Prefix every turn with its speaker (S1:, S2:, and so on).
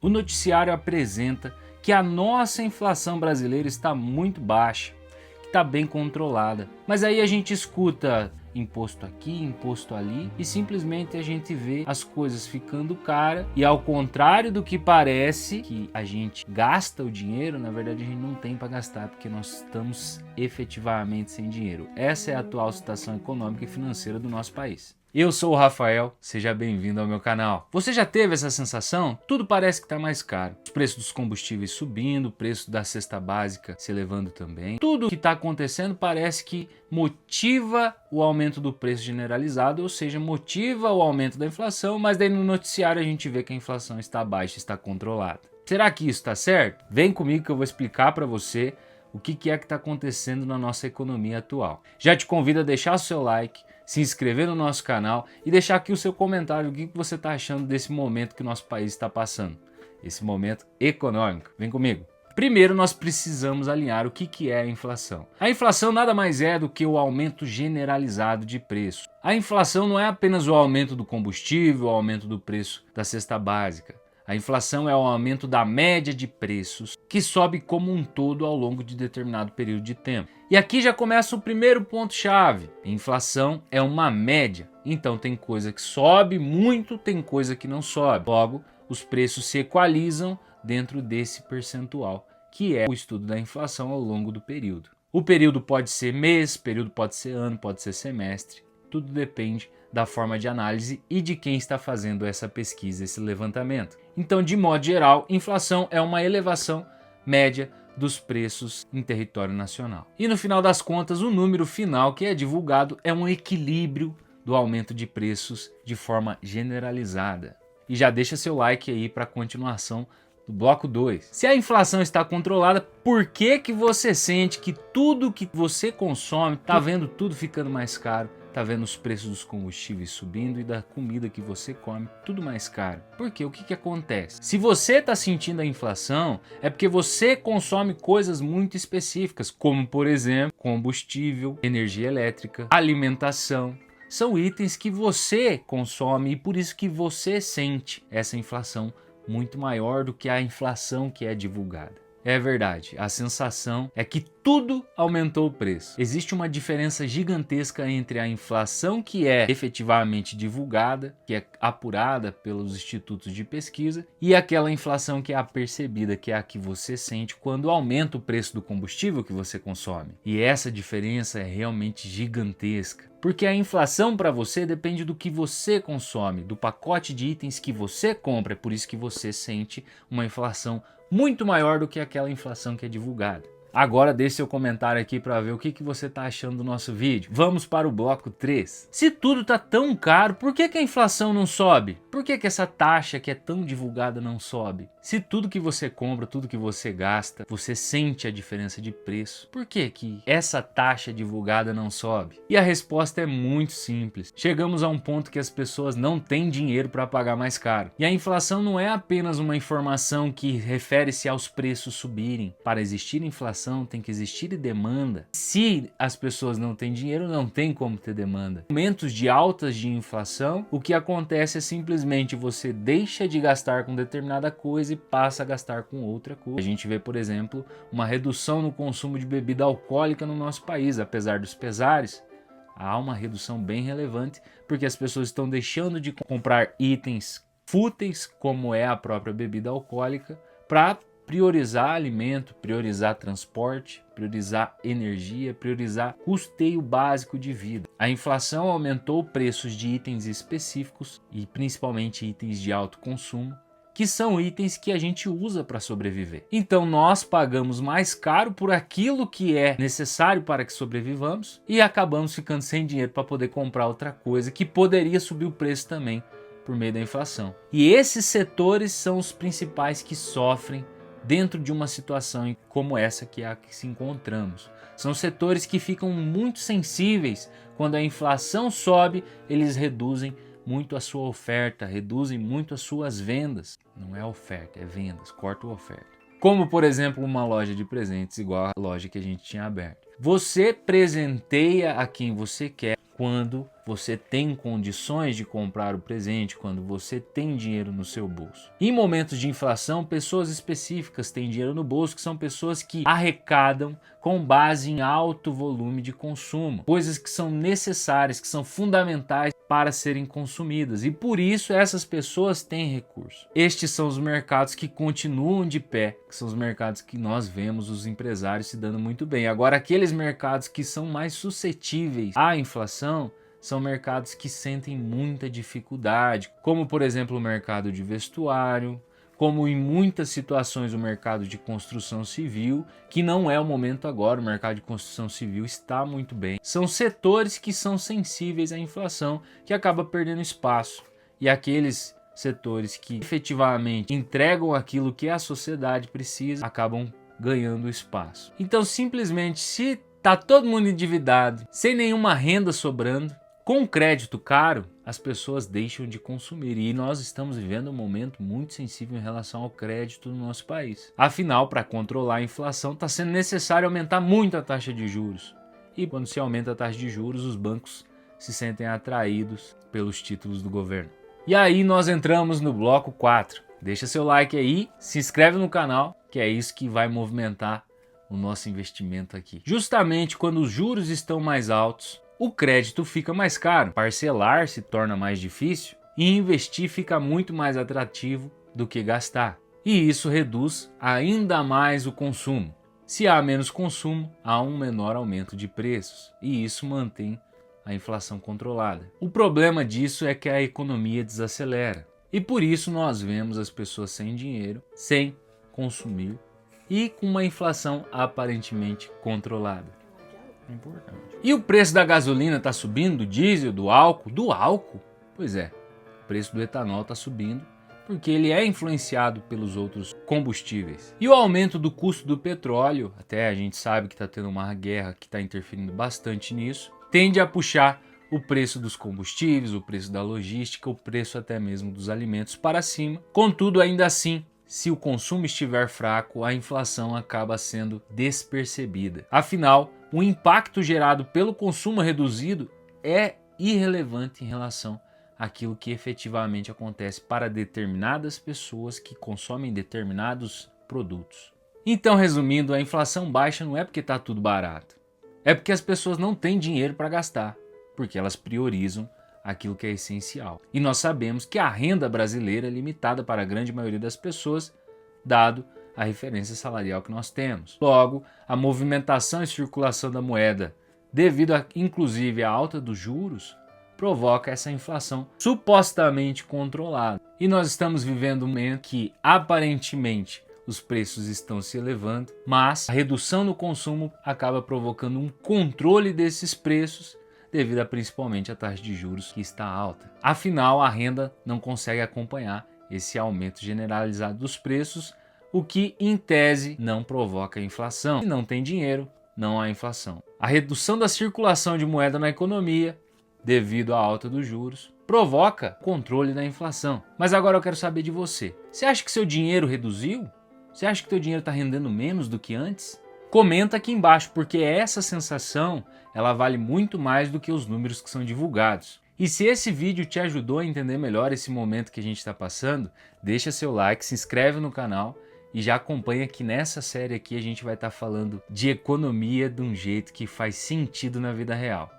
S1: O noticiário apresenta que a nossa inflação brasileira está muito baixa, que está bem controlada. Mas aí a gente escuta imposto aqui, imposto ali e simplesmente a gente vê as coisas ficando caras e, ao contrário do que parece que a gente gasta o dinheiro, na verdade a gente não tem para gastar porque nós estamos efetivamente sem dinheiro. Essa é a atual situação econômica e financeira do nosso país. Eu sou o Rafael, seja bem-vindo ao meu canal. Você já teve essa sensação? Tudo parece que está mais caro. Os preços dos combustíveis subindo, o preço da cesta básica se elevando também. Tudo que está acontecendo parece que motiva o aumento do preço generalizado, ou seja, motiva o aumento da inflação, mas daí no noticiário a gente vê que a inflação está baixa, está controlada. Será que isso está certo? Vem comigo que eu vou explicar para você o que é que está acontecendo na nossa economia atual. Já te convido a deixar o seu like, se inscrever no nosso canal e deixar aqui o seu comentário, o que você está achando desse momento que o nosso país está passando, esse momento econômico. Vem comigo. Primeiro, nós precisamos alinhar o que é a inflação. A inflação nada mais é do que o aumento generalizado de preço. A inflação não é apenas o aumento do combustível, o aumento do preço da cesta básica. A inflação é o aumento da média de preços que sobe como um todo ao longo de determinado período de tempo. E aqui já começa o primeiro ponto-chave. Inflação é uma média. Então tem coisa que sobe muito, tem coisa que não sobe. Logo, os preços se equalizam dentro desse percentual, que é o estudo da inflação ao longo do período. O período pode ser mês, período pode ser ano, pode ser semestre. Tudo depende da forma de análise e de quem está fazendo essa pesquisa, esse levantamento. Então, de modo geral, inflação é uma elevação média dos preços em território nacional. E no final das contas, o número final que é divulgado é um equilíbrio do aumento de preços de forma generalizada. E já deixa seu like aí para a continuação do bloco 2. Se a inflação está controlada, por que você sente que tudo que você consome está vendo tudo ficando mais caro? Tá vendo os preços dos combustíveis subindo e da comida que você come tudo mais caro. Por quê? O que acontece? Se você está sentindo a inflação, é porque você consome coisas muito específicas, como por exemplo, combustível, energia elétrica, alimentação. São itens que você consome e por isso que você sente essa inflação muito maior do que a inflação que é divulgada. É verdade, a sensação é que tudo aumentou o preço. Existe uma diferença gigantesca entre a inflação que é efetivamente divulgada, que é apurada pelos institutos de pesquisa, e aquela inflação que é apercebida, que é a que você sente quando aumenta o preço do combustível que você consome. E essa diferença é realmente gigantesca. Porque a inflação para você depende do que você consome, do pacote de itens que você compra. É por isso que você sente uma inflação muito maior do que aquela inflação que é divulgada. Agora deixe seu comentário aqui para ver o que você está achando do nosso vídeo. Vamos para o bloco 3. Se tudo está tão caro, por que a inflação não sobe? Por que essa taxa que é tão divulgada não sobe? Se tudo que você compra, tudo que você gasta, você sente a diferença de preço, por que essa taxa divulgada não sobe? E a resposta é muito simples. Chegamos a um ponto que as pessoas não têm dinheiro para pagar mais caro. E a inflação não é apenas uma informação que refere-se aos preços subirem. Para existir inflação, tem que existir demanda. Se as pessoas não têm dinheiro, não tem como ter demanda. Em momentos de altas de inflação, o que acontece é simplesmente você deixa de gastar com determinada coisa e passa a gastar com outra coisa. A gente vê, por exemplo, uma redução no consumo de bebida alcoólica no nosso país, apesar dos pesares. Há uma redução bem relevante porque as pessoas estão deixando de comprar itens fúteis, como é a própria bebida alcoólica, para priorizar alimento, priorizar transporte, priorizar energia, priorizar custeio básico de vida. A inflação aumentou preços de itens específicos e principalmente itens de alto consumo, que são itens que a gente usa para sobreviver. Então nós pagamos mais caro por aquilo que é necessário para que sobrevivamos e acabamos ficando sem dinheiro para poder comprar outra coisa que poderia subir o preço também por meio da inflação. E esses setores são os principais que sofrem dentro de uma situação como essa que é a que se encontramos. São setores que ficam muito sensíveis. Quando a inflação sobe, eles reduzem muito a sua oferta, reduzem muito as suas vendas. Não é oferta, é vendas, corta a oferta. Como, por exemplo, uma loja de presentes igual a loja que a gente tinha aberta. Você presenteia a quem você quer quando você tem condições de comprar o presente, quando você tem dinheiro no seu bolso. Em momentos de inflação, pessoas específicas têm dinheiro no bolso, que são pessoas que arrecadam com base em alto volume de consumo, coisas que são necessárias, que são fundamentais para serem consumidas, e por isso essas pessoas têm recurso. Estes são os mercados que continuam de pé, que são os mercados que nós vemos os empresários se dando muito bem. Agora, aqueles mercados que são mais suscetíveis à inflação são mercados que sentem muita dificuldade, como por exemplo o mercado de vestuário, como em muitas situações o mercado de construção civil, que não é o momento agora, o mercado de construção civil está muito bem. São setores que são sensíveis à inflação, que acaba perdendo espaço, e aqueles setores que efetivamente entregam aquilo que a sociedade precisa, acabam ganhando espaço. Então simplesmente, se está todo mundo endividado, sem nenhuma renda sobrando, com crédito caro, as pessoas deixam de consumir, e nós estamos vivendo um momento muito sensível em relação ao crédito no nosso país. Afinal, para controlar a inflação, está sendo necessário aumentar muito a taxa de juros. E quando se aumenta a taxa de juros, os bancos se sentem atraídos pelos títulos do governo. E aí nós entramos no bloco 4. Deixa seu like aí, se inscreve no canal, que é isso que vai movimentar o nosso investimento aqui. Justamente quando os juros estão mais altos, o crédito fica mais caro, parcelar se torna mais difícil e investir fica muito mais atrativo do que gastar. E isso reduz ainda mais o consumo. Se há menos consumo, há um menor aumento de preços, e isso mantém a inflação controlada. O problema disso é que a economia desacelera, e por isso nós vemos as pessoas sem dinheiro, sem consumir e com uma inflação aparentemente controlada. Importante. E o preço da gasolina está subindo, do diesel, do álcool? Do álcool? Pois é, o preço do etanol está subindo porque ele é influenciado pelos outros combustíveis. E o aumento do custo do petróleo, até a gente sabe que está tendo uma guerra que está interferindo bastante nisso, tende a puxar o preço dos combustíveis, o preço da logística, o preço até mesmo dos alimentos para cima. Contudo, ainda assim, se o consumo estiver fraco, a inflação acaba sendo despercebida. Afinal, o impacto gerado pelo consumo reduzido é irrelevante em relação àquilo que efetivamente acontece para determinadas pessoas que consomem determinados produtos. Então, resumindo, a inflação baixa não é porque está tudo barato. É porque as pessoas não têm dinheiro para gastar, porque elas priorizam aquilo que é essencial. E nós sabemos que a renda brasileira é limitada para a grande maioria das pessoas, dado a referência salarial que nós temos. Logo, a movimentação e circulação da moeda, devido inclusive à alta dos juros, provoca essa inflação supostamente controlada. E nós estamos vivendo um momento que aparentemente os preços estão se elevando, mas a redução no consumo acaba provocando um controle desses preços, devido a principalmente a taxa de juros que está alta. Afinal, a renda não consegue acompanhar esse aumento generalizado dos preços, o que, em tese, não provoca inflação. Se não tem dinheiro, não há inflação. A redução da circulação de moeda na economia, devido à alta dos juros, provoca controle da inflação. Mas agora eu quero saber de você. Você acha que seu dinheiro reduziu? Você acha que seu dinheiro está rendendo menos do que antes? Comenta aqui embaixo, porque essa sensação ela vale muito mais do que os números que são divulgados. E se esse vídeo te ajudou a entender melhor esse momento que a gente está passando, deixa seu like, se inscreve no canal e já acompanha que nessa série aqui a gente vai estar falando de economia de um jeito que faz sentido na vida real.